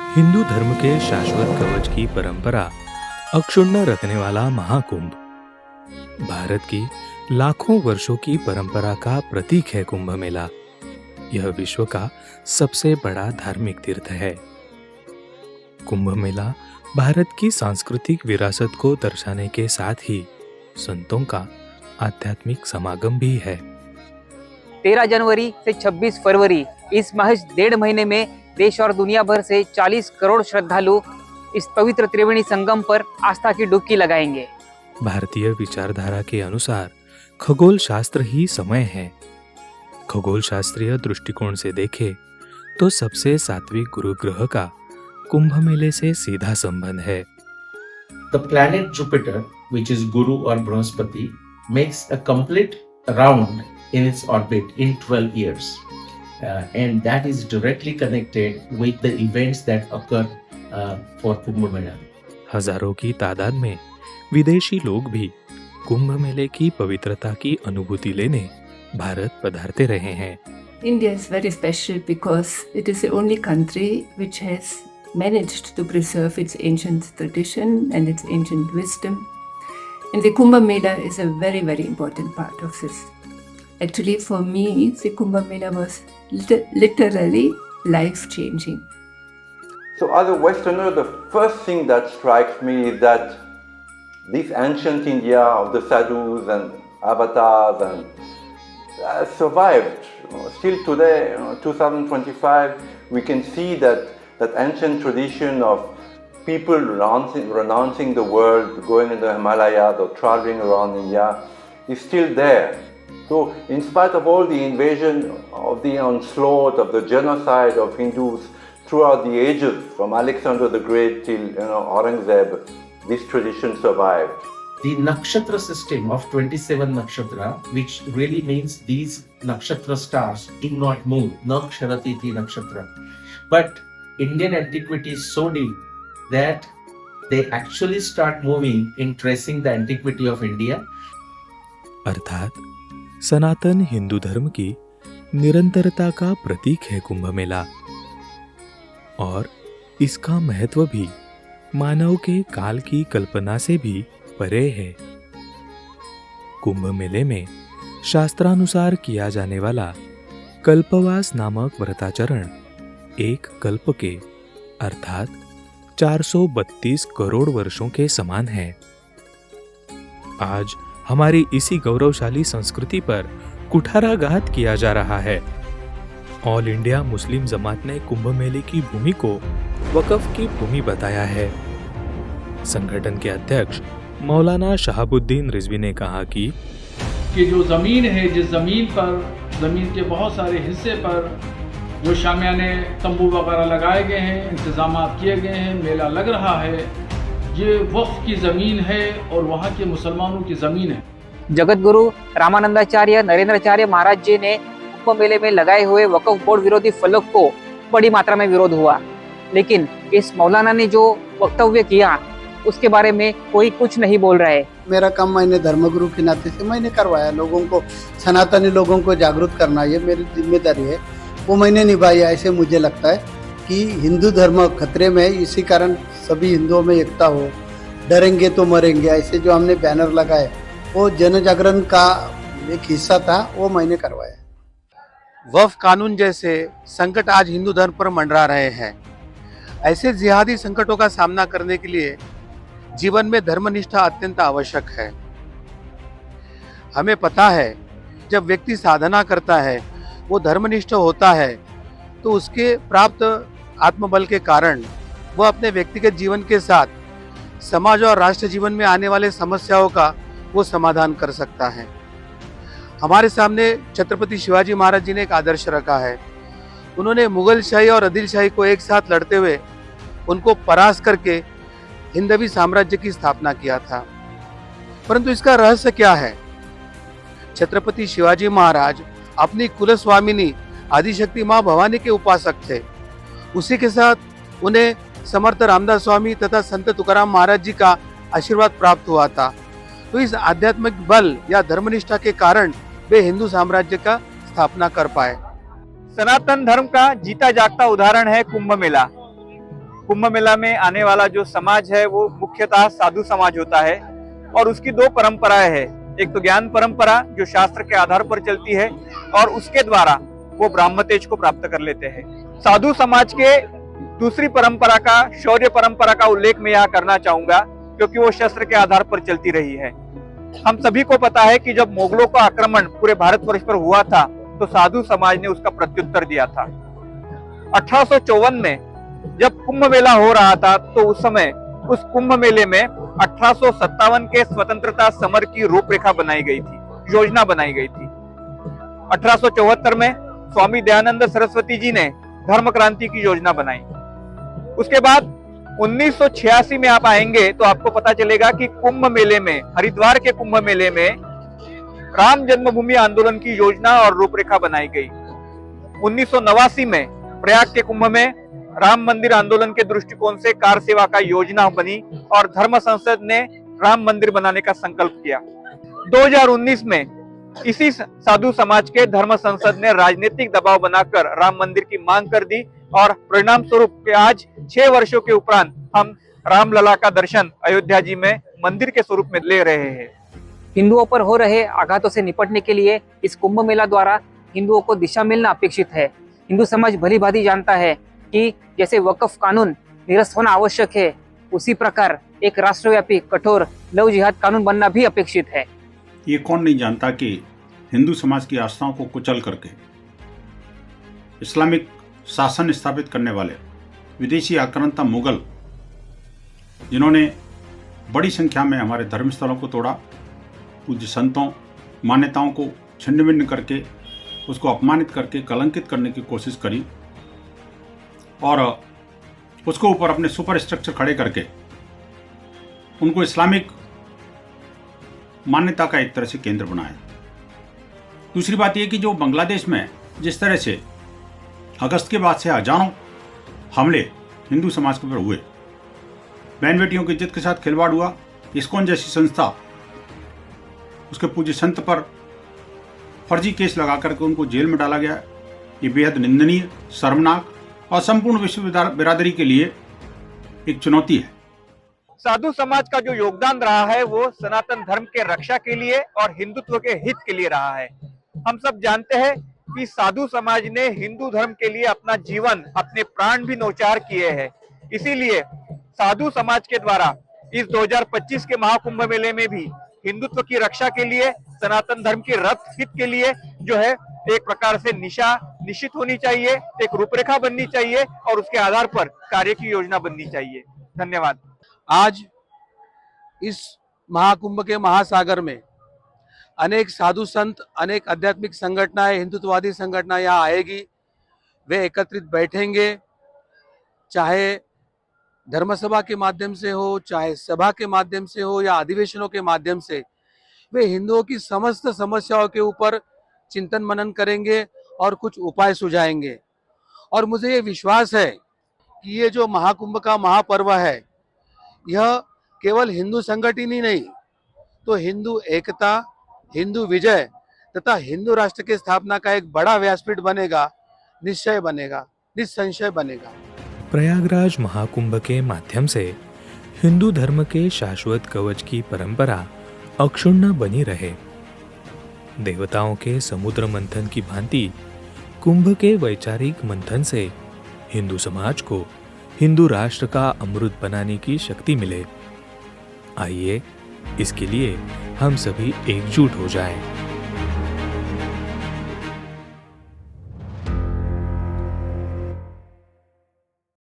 हिंदू धर्म के शाश्वत कवच की परंपरा अक्षुण्ण रखने वाला महाकुंभ भारत की लाखों वर्षों की परंपरा का प्रतीक है। कुंभ मेला यह विश्व का सबसे बड़ा धार्मिक तीर्थ है। कुंभ मेला भारत की सांस्कृतिक विरासत को दर्शाने के साथ ही संतों का आध्यात्मिक समागम भी है। 13 जनवरी से 26 फरवरी इस महज 1.5 महीने में देश और दुनिया भर से 40 करोड़ श्रद्धालु इस पवित्र त्रिवेणी संगम पर आस्था की डुबकी लगाएंगे। भारतीय विचारधारा के अनुसार खगोल शास्त्र ही समय है। खगोल शास्त्रीय दृष्टिकोण से देखें तो सबसे सात्विक गुरु ग्रह का कुंभ मेले से सीधा संबंध है। The planet Jupiter, which is Guru or Brahaspati, makes a complete round in its orbit in 12 years. And that is directly connected with the events that occur for Kumbh Mela. हजारों की तादाद में विदेशी लोग भी कुंभ मेले की पवित्रता की अनुभूति लेने भारत पधारते रहे हैं। India is very special because it is the only country which has managed to preserve its ancient tradition and its ancient wisdom. And the Kumbh Mela is a very, very important part of this. Actually, for me, the Kumbh Mela was literally life-changing. So as a Westerner, the first thing that strikes me is that this ancient India of the sadhus and avatars and survived. Still today, 2025, we can see that ancient tradition of people renouncing the world, going in the Himalayas or traveling around India is still there. So in spite of all the invasion, of the onslaught, of the genocide of Hindus throughout the ages, from Alexander the Great till Aurangzeb, this tradition survived. The nakshatra system of 27 nakshatra, which really means these nakshatra stars do not move, naksharatiti nakshatra. But Indian antiquity is so deep that they actually start moving in tracing the antiquity of India. अर्थात सनातन हिंदू धर्म की निरंतरता का प्रतीक है कुंभ मेला, और इसका महत्व भी मानव के काल की कल्पना से भी परे है। कुंभ मेले में शास्त्रानुसार किया जाने वाला कल्पवास नामक व्रताचरण एक कल्प के अर्थात 432 करोड़ वर्षों के समान है। आज हमारी इसी गौरवशाली संस्कृति पर कुठाराघात किया जा रहा है। ऑल इंडिया मुस्लिम जमात ने कुंभ मेले की भूमि को वक्फ की भूमि बताया है। संगठन के अध्यक्ष मौलाना शहाबुद्दीन रिजवी ने कहा कि जो जमीन है, जिस जमीन पर, जमीन के बहुत सारे हिस्से पर जो शामियाने तंबू वगैरह लगाए गए हैं, इंतजाम किए गए हैं, मेला लग रहा है, ये वक्फ की ज़मीन है और वहाँ के मुसलमानों की ज़मीन है। जगत गुरु रामानंदाचार्य नरेंद्राचार्य महाराज जी ने कुंभ मेले में लगाए हुए वक्फ बोर्ड विरोधी फलक को बड़ी मात्रा में विरोध हुआ, लेकिन इस मौलाना ने जो वक्तव्य किया उसके बारे में कोई कुछ नहीं बोल रहा है। मेरा काम मैंने धर्मगुरु के नाते से मैंने करवाया, लोगों को, सनातनी लोगों को जागरूक करना ये मेरी जिम्मेदारी है, वो मैंने निभाई। ऐसे मुझे लगता है कि हिंदू धर्म खतरे में है, इसी कारण सभी हिंदुओं में एकता हो, डरेंगे तो मरेंगे, ऐसे जो हमने बैनर लगाए वो जन जागरण का एक हिस्सा था, वो मैंने करवाया। वक्फ कानून जैसे संकट आज हिंदू धर्म पर मंडरा रहे हैं। ऐसे जिहादी संकटों का सामना करने के लिए जीवन में धर्मनिष्ठा अत्यंत आवश्यक है। हमें पता है जब व्यक्ति साधना करता है, वो धर्मनिष्ठ होता है, तो उसके प्राप्त आत्मबल के कारण वह अपने व्यक्तिगत जीवन के साथ समाज और राष्ट्र जीवन में आने वाले समस्याओं का वो समाधान कर सकता है। हमारे सामने छत्रपति शिवाजी महाराज जी ने एक आदर्श रखा है। उन्होंने मुगल शाही और आदिल शाही को एक साथ लड़ते हुए उनको परास्त करके हिंदवी साम्राज्य की स्थापना किया था। परंतु इसका रहस्य क्या है? छत्रपति शिवाजी महाराज अपनी कुलस्वामिनी आदिशक्ति माँ भवानी के उपासक थे। उसी के साथ उन्हें समर्थ रामदास स्वामी तथा संत तुकाराम महाराज जी का आशीर्वाद प्राप्त हुआ था। तो इस आध्यात्मिक बल या धर्मनिष्ठा के कारण वे हिंदू साम्राज्य का स्थापना कर पाए। सनातन धर्म का जीता जागता उदाहरण है कुंभ मेला। कुंभ मेला में आने वाला जो समाज है वो मुख्यतः साधु समाज होता है और उसकी दो परंपराएं हैं। एक तो ज्ञान परंपरा जो शास्त्र के आधार पर चलती है और उसके द्वारा वो ब्राह्म तेज को प्राप्त कर लेते हैं। साधु समाज के दूसरी परंपरा का, शौर्य परंपरा का उल्लेख मैं यहाँ करना चाहूंगा क्योंकि वो शस्त्र के आधार पर चलती रही है। हम सभी को पता है कि जब मुगलों का आक्रमण पूरे भारतवर्ष पर हुआ था तो साधु समाज ने उसका प्रत्युत्तर दिया था। 1854 में जब कुंभ मेला हो रहा था तो उस समय उस कुंभ मेले में 1857 के स्वतंत्रता समर की रूपरेखा बनाई गई थी, योजना बनाई गई थी। 1874 में स्वामी दयानंद सरस्वती जी ने धर्म क्रांति की योजना बनाई। उसके बाद 1986 में आप आएंगे तो आपको पता चलेगा कि कुंभ मेले में, हरिद्वार के कुंभ मेले में राम जन्मभूमि आंदोलन की योजना और रूपरेखा बनाई गई। 1989 में प्रयाग के कुंभ में राम मंदिर आंदोलन के दृष्टिकोण से कार सेवा का योजना बनी और धर्म संसद ने राम मंदिर बनाने का संकल्प किया। 2019 में इसी साधु समाज के धर्म संसद ने राजनीतिक दबाव बनाकर राम मंदिर की मांग कर दी और परिणाम स्वरूप के आज 6 वर्षों के उपरांत हम रामलला का दर्शन अयोध्या जी में मंदिर के स्वरूप में ले रहे हैं। हिंदुओं पर हो रहे आघातों से निपटने के लिए इस कुंभ मेला द्वारा हिंदुओं को दिशा मिलना अपेक्षित है। हिंदू समाज भली भांति जानता है कि जैसे वक्फ कानून निरस्त होना आवश्यक है, उसी प्रकार एक राष्ट्रव्यापी कठोर लव जिहाद कानून बनना भी अपेक्षित है। ये कौन नहीं जानता कि हिंदू समाज की आस्थाओं को कुचल करके इस्लामिक शासन स्थापित करने वाले विदेशी आक्रांता मुगल, जिन्होंने बड़ी संख्या में हमारे धर्मस्थलों को तोड़ा, पूज्य संतों, मान्यताओं को छिन्न भिन्न करके, उसको अपमानित करके कलंकित करने की कोशिश करी और उसको ऊपर अपने सुपर स्ट्रक्चर खड़े करके उनको इस्लामिक मान्यता का एक तरह से केंद्र बनाया। दूसरी बात यह कि जो बांग्लादेश में जिस तरह से अगस्त के बाद से हजारों हमले हिंदू समाज के ऊपर हुए, बहन बेटियों की इज्जत के साथ खिलवाड़ हुआ, इस्कॉन जैसी संस्था उसके पूज्य संत पर फर्जी केस लगा करके उनको जेल में डाला गया, ये बेहद निंदनीय, शर्मनाक और संपूर्ण विश्व बिरादरी के लिए एक चुनौती है। साधु समाज का जो योगदान रहा है वो सनातन धर्म के रक्षा के लिए और हिंदुत्व के हित के लिए रहा है। हम सब जानते हैं कि साधु समाज ने हिंदू धर्म के लिए अपना जीवन, अपने प्राण भी न्यौछावर किए हैं। इसीलिए साधु समाज के द्वारा इस 2025 के महाकुंभ मेले में भी हिंदुत्व की रक्षा के लिए, सनातन धर्म के रक्त हित के लिए जो है एक प्रकार से निशा निश्चित होनी चाहिए, एक रूपरेखा बननी चाहिए और उसके आधार पर कार्य की योजना बननी चाहिए। धन्यवाद। आज इस महाकुंभ के महासागर में अनेक साधु संत, अनेक आध्यात्मिक संगठनाएं, हिंदुत्ववादी संगठनाएं यहाँ आएगी, वे एकत्रित बैठेंगे, चाहे धर्मसभा के माध्यम से हो, चाहे सभा के माध्यम से हो या अधिवेशनों के माध्यम से, वे हिंदुओं की समस्त समस्याओं के ऊपर चिंतन मनन करेंगे और कुछ उपाय सुझाएंगे। और मुझे ये विश्वास है कि ये जो महाकुंभ का महापर्व है, यह केवल हिंदू संगठन ही नहीं तो हिंदू एकता, हिंदू विजय तथा हिंदू राष्ट्र की स्थापना का एक बड़ा व्यासपीठ बनेगा, निश्चय बनेगा, निसंशय बनेगा। प्रयागराज महाकुंभ के माध्यम से हिंदू धर्म के शाश्वत कवच की परंपरा अक्षुण्ण बनी रहे। देवताओं के समुद्र मंथन की भांति कुंभ के वैचारिक मंथन से हिंदू समाज को हिंदू राष्ट्र का अमृत बनाने की शक्ति मिले। आइए इसके लिए हम सभी एकजुट हो जाएं।